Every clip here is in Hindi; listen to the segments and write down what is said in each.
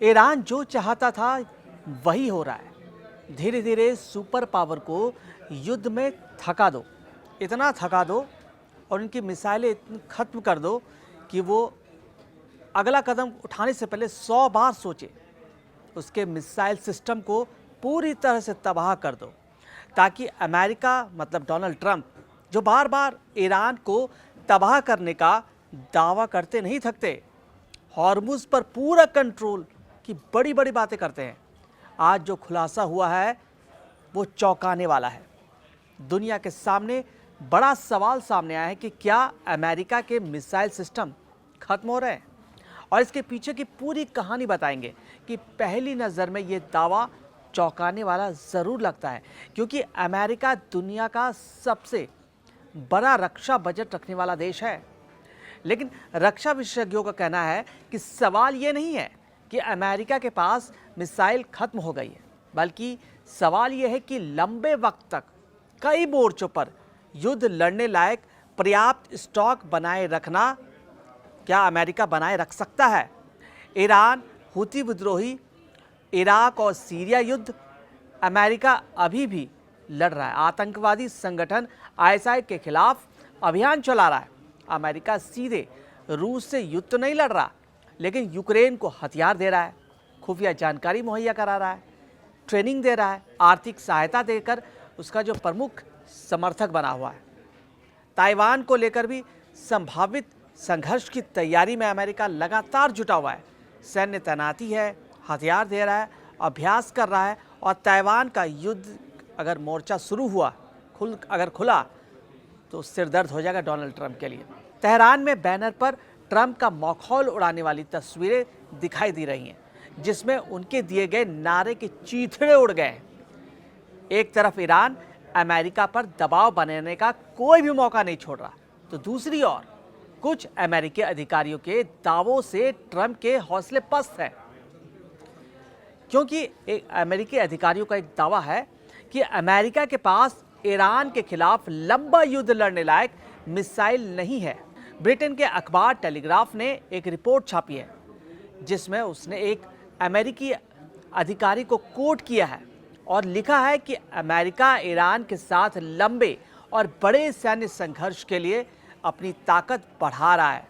ईरान जो चाहता था वही हो रहा है। धीरे धीरे सुपर पावर को युद्ध में थका दो, इतना थका दो और उनकी मिसाइलें इतनी ख़त्म कर दो कि वो अगला कदम उठाने से पहले 100 बार सोचे। उसके मिसाइल सिस्टम को पूरी तरह से तबाह कर दो, ताकि अमेरिका मतलब डोनाल्ड ट्रंप, जो बार बार ईरान को तबाह करने का दावा करते नहीं थकते, हॉर्मुज़ पर पूरा कंट्रोल की बड़ी बड़ी बातें करते हैं। आज जो खुलासा हुआ है वो चौंकाने वाला है। दुनिया के सामने बड़ा सवाल सामने आया है कि क्या अमेरिका के मिसाइल सिस्टम खत्म हो रहे हैं, और इसके पीछे की पूरी कहानी बताएंगे। कि पहली नज़र में ये दावा चौंकाने वाला ज़रूर लगता है, क्योंकि अमेरिका दुनिया का सबसे बड़ा रक्षा बजट रखने वाला देश है। लेकिन रक्षा विशेषज्ञों का कहना है कि सवाल ये नहीं है कि अमेरिका के पास मिसाइल खत्म हो गई है, बल्कि सवाल ये है कि लंबे वक्त तक कई मोर्चों पर युद्ध लड़ने लायक पर्याप्त स्टॉक बनाए रखना क्या अमेरिका बनाए रख सकता है। ईरान, हुती विद्रोही, इराक और सीरिया युद्ध, अमेरिका अभी भी लड़ रहा है। आतंकवादी संगठन आईएसआई के खिलाफ अभियान चला रहा है। अमेरिका सीधे रूस से युद्ध तो नहीं लड़ रहा, लेकिन यूक्रेन को हथियार दे रहा है, खुफिया जानकारी मुहैया करा रहा है, ट्रेनिंग दे रहा है, आर्थिक सहायता देकर उसका जो प्रमुख समर्थक बना हुआ है। ताइवान को लेकर भी संभावित संघर्ष की तैयारी में अमेरिका लगातार जुटा हुआ है। सैन्य तैनाती है, हथियार दे रहा है, अभ्यास कर रहा है, और ताइवान का युद्ध अगर मोर्चा शुरू हुआ, अगर खुला, तो सिरदर्द हो जाएगा डोनाल्ड ट्रंप के लिए। तेहरान में बैनर पर ट्रंप का मखौल उड़ाने वाली तस्वीरें दिखाई दे रही हैं, जिसमें उनके दिए गए नारे के चीथड़े उड़ गए। एक तरफ ईरान अमेरिका पर दबाव बनाने का कोई भी मौका नहीं छोड़ रहा, तो दूसरी ओर कुछ अमेरिकी अधिकारियों के दावों से ट्रंप के हौसले पस्त हैं। क्योंकि एक अमेरिकी अधिकारियों का एक दावा है कि अमेरिका के पास ईरान के खिलाफ लंबा युद्ध लड़ने लायक मिसाइल नहीं है। ब्रिटेन के अखबार टेलीग्राफ ने एक रिपोर्ट छापी है, जिसमें उसने एक अमेरिकी अधिकारी को कोट किया है और लिखा है कि अमेरिका ईरान के साथ लंबे और बड़े सैन्य संघर्ष के लिए अपनी ताकत बढ़ा रहा है,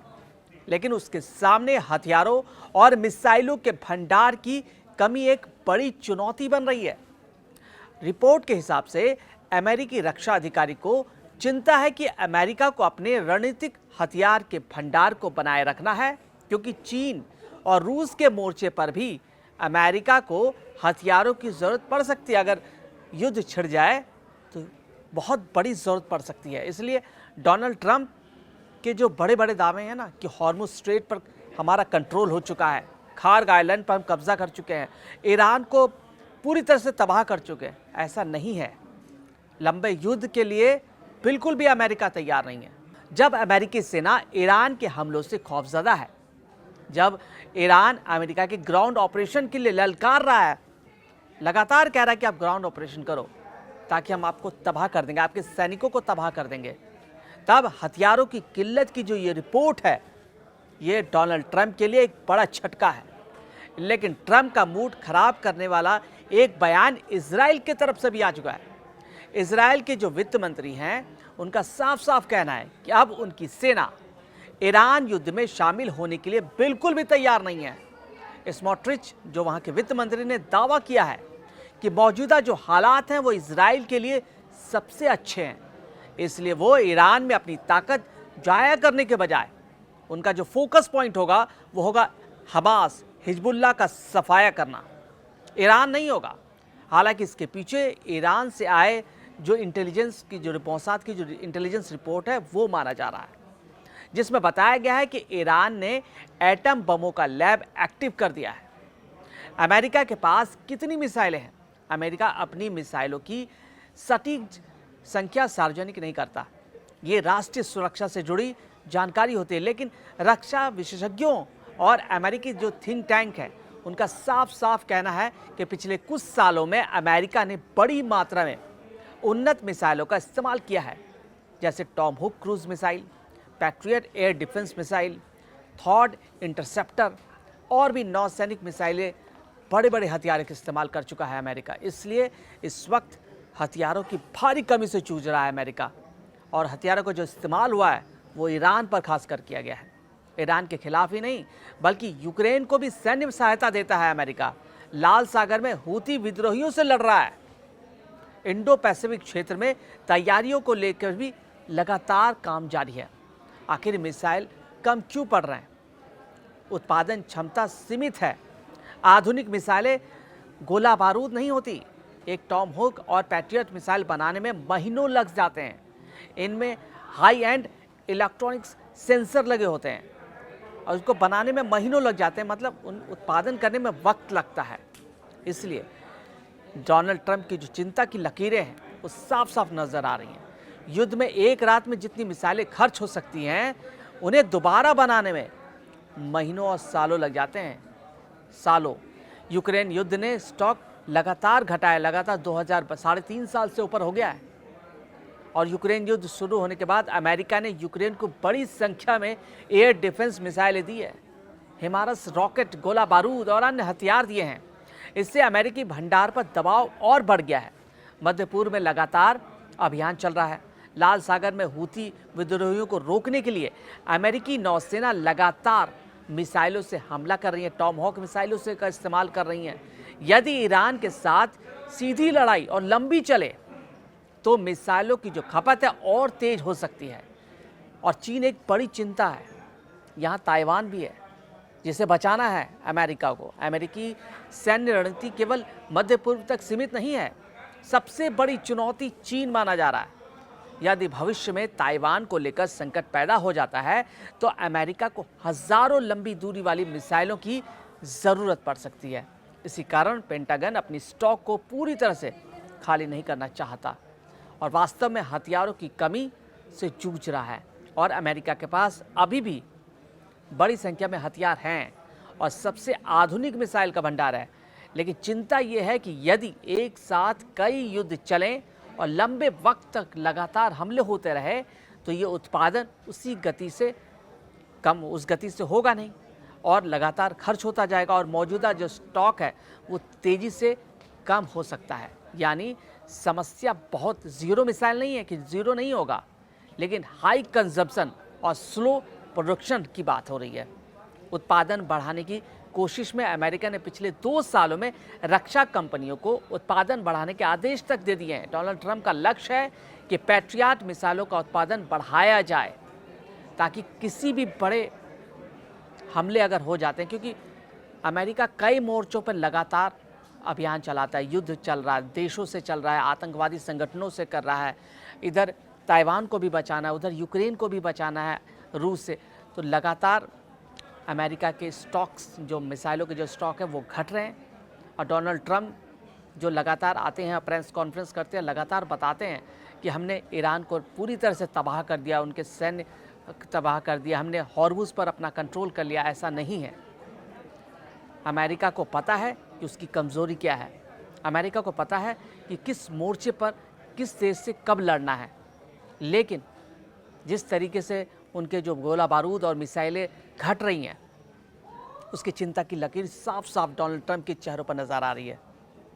लेकिन उसके सामने हथियारों और मिसाइलों के भंडार की कमी एक बड़ी चुनौती बन रही है। रिपोर्ट के हिसाब से अमेरिकी रक्षा अधिकारी को चिंता है कि अमेरिका को अपने रणनीतिक हथियार के भंडार को बनाए रखना है, क्योंकि चीन और रूस के मोर्चे पर भी अमेरिका को हथियारों की ज़रूरत पड़ सकती है। अगर युद्ध छिड़ जाए तो बहुत बड़ी ज़रूरत पड़ सकती है। इसलिए डोनाल्ड ट्रंप के जो बड़े बड़े दावे हैं ना कि हॉर्मुज़ स्ट्रेट पर हमारा कंट्रोल हो चुका है, खार्ग आइलैंड पर हम कब्जा कर चुके हैं, ईरान को पूरी तरह से तबाह कर चुके हैं, ऐसा नहीं है। लंबे युद्ध के लिए बिल्कुल भी अमेरिका तैयार नहीं है। जब अमेरिकी सेना ईरान के हमलों से खौफजदा है, जब ईरान अमेरिका के ग्राउंड ऑपरेशन के लिए ललकार रहा है, लगातार कह रहा है कि आप ग्राउंड ऑपरेशन करो ताकि हम आपको तबाह कर देंगे, आपके सैनिकों को तबाह कर देंगे, तब हथियारों की किल्लत की जो ये रिपोर्ट है, ये डोनाल्ड ट्रंप के लिए एक बड़ा झटका है। लेकिन ट्रंप का मूड खराब करने वाला एक बयान इजराइल की तरफ से भी आ चुका है। इजराइल के जो वित्त मंत्री हैं, उनका साफ साफ कहना है कि अब उनकी सेना ईरान युद्ध में शामिल होने के लिए बिल्कुल भी तैयार नहीं है। स्मोट्रिच, जो वहाँ के वित्त मंत्री, ने दावा किया है कि मौजूदा जो हालात हैं वो इजराइल के लिए सबसे अच्छे हैं, इसलिए वो ईरान में अपनी ताकत जाया करने के बजाय उनका जो फोकस पॉइंट होगा वो होगा हमास, हिजबुल्लाह का सफाया करना, ईरान नहीं होगा। हालांकि इसके पीछे ईरान से आए जो इंटेलिजेंस की जो मौसाद की जो इंटेलिजेंस रिपोर्ट है वो माना जा रहा है, जिसमें बताया गया है कि ईरान ने एटम बमों का लैब एक्टिव कर दिया है। अमेरिका के पास कितनी मिसाइलें हैं? अमेरिका अपनी मिसाइलों की सटीक संख्या सार्वजनिक नहीं करता, ये राष्ट्रीय सुरक्षा से जुड़ी जानकारी होती है। लेकिन रक्षा विशेषज्ञों और अमेरिकी जो थिंक टैंक है, उनका साफ साफ कहना है कि पिछले कुछ सालों में अमेरिका ने बड़ी मात्रा में उन्नत मिसाइलों का इस्तेमाल किया है, जैसे Tomahawk cruise missile, Patriot air defence missile, थॉड इंटरसेप्टर, और भी नौसैनिक मिसाइलें, बड़े बड़े हथियार का इस्तेमाल कर चुका है अमेरिका। इसलिए इस वक्त हथियारों की भारी कमी से जूझ रहा है अमेरिका। और हथियारों का जो इस्तेमाल हुआ है वो ईरान पर खासकर किया गया है। ईरान के खिलाफ ही नहीं बल्कि यूक्रेन को भी सैन्य सहायता देता है अमेरिका। लाल सागर में हूती विद्रोहियों से लड़ रहा है। इंडो पैसिफिक क्षेत्र में तैयारियों को लेकर भी लगातार काम जारी है। आखिर मिसाइल कम क्यों पड़ रहे हैं? उत्पादन क्षमता सीमित है। आधुनिक मिसाइलें गोला बारूद नहीं होती। एक टॉमहोक और पैट्रियट मिसाइल बनाने में महीनों लग जाते हैं। इनमें हाई एंड इलेक्ट्रॉनिक्स सेंसर लगे होते हैं और उसको बनाने में महीनों लग जाते हैं, मतलब उन उत्पादन करने में वक्त लगता है। इसलिए डोनाल्ड ट्रंप की जो चिंता की लकीरें हैं वो साफ साफ नजर आ रही हैं। युद्ध में एक रात में जितनी मिसाइलें खर्च हो सकती हैं, उन्हें दोबारा बनाने में महीनों और सालों लग जाते हैं। सालों। यूक्रेन युद्ध ने स्टॉक लगातार घटाया, लगातार 3.5 साल से ऊपर हो गया है। और यूक्रेन युद्ध शुरू होने के बाद अमेरिका ने यूक्रेन को बड़ी संख्या में एयर डिफेंस मिसाइलें दी है, हिमारस रॉकेट, गोला बारूद और अन्य हथियार दिए हैं। इससे अमेरिकी भंडार पर दबाव और बढ़ गया है। मध्य पूर्व में लगातार अभियान चल रहा है। लाल सागर में हूती विद्रोहियों को रोकने के लिए अमेरिकी नौसेना लगातार मिसाइलों से हमला कर रही है, टॉमहॉक मिसाइलों से का इस्तेमाल कर रही हैं। यदि ईरान के साथ सीधी लड़ाई और लंबी चले तो मिसाइलों की जो खपत है और तेज हो सकती है। और चीन एक बड़ी चिंता है। यहाँ ताइवान भी है जिसे बचाना है अमेरिका को। अमेरिकी सैन्य रणनीति केवल मध्य पूर्व तक सीमित नहीं है। सबसे बड़ी चुनौती चीन माना जा रहा है। यदि भविष्य में ताइवान को लेकर संकट पैदा हो जाता है तो अमेरिका को हजारों लंबी दूरी वाली मिसाइलों की ज़रूरत पड़ सकती है। इसी कारण पेंटागन अपनी स्टॉक को पूरी तरह से खाली नहीं करना चाहता और वास्तव में हथियारों की कमी से जूझ रहा है। और अमेरिका के पास अभी भी बड़ी संख्या में हथियार हैं और सबसे आधुनिक मिसाइल का भंडार है। लेकिन चिंता यह है कि यदि एक साथ कई युद्ध चलें और लंबे वक्त तक लगातार हमले होते रहे तो ये उत्पादन उस गति से होगा नहीं और लगातार खर्च होता जाएगा और मौजूदा जो स्टॉक है वो तेज़ी से कम हो सकता है। यानी समस्या बहुत ज़ीरो मिसाइल नहीं है कि ज़ीरो नहीं होगा, लेकिन हाई कंजप्शन और स्लो प्रोडक्शन की बात हो रही है। उत्पादन बढ़ाने की कोशिश में अमेरिका ने पिछले 2 सालों में रक्षा कंपनियों को उत्पादन बढ़ाने के आदेश तक दे दिए हैं। डोनाल्ड ट्रंप का लक्ष्य है कि पैट्रियट मिसाइलों का उत्पादन बढ़ाया जाए ताकि किसी भी बड़े हमले अगर हो जाते हैं, क्योंकि अमेरिका कई मोर्चों पर लगातार अभियान चलाता है, युद्ध चल रहा है, देशों से चल रहा है, आतंकवादी संगठनों से कर रहा है, इधर ताइवान को भी बचाना है, उधर यूक्रेन को भी बचाना है रूस से। तो लगातार अमेरिका के स्टॉक्स, जो मिसाइलों के जो स्टॉक है वो घट रहे हैं। और डोनाल्ड ट्रंप जो लगातार आते हैं, प्रेस कॉन्फ्रेंस करते हैं, लगातार बताते हैं कि हमने ईरान को पूरी तरह से तबाह कर दिया, उनके सैन्य तबाह कर दिया, हमने हॉर्मुज़ पर अपना कंट्रोल कर लिया। ऐसा नहीं है। अमेरिका को पता है कि उसकी कमज़ोरी क्या है। अमेरिका को पता है कि किस मोर्चे पर किस देश से कब लड़ना है। लेकिन जिस तरीके से उनके जो गोला बारूद और मिसाइलें घट रही हैं, उसकी चिंता की लकीर साफ साफ डोनाल्ड ट्रंप के चेहरों पर नज़र आ रही है।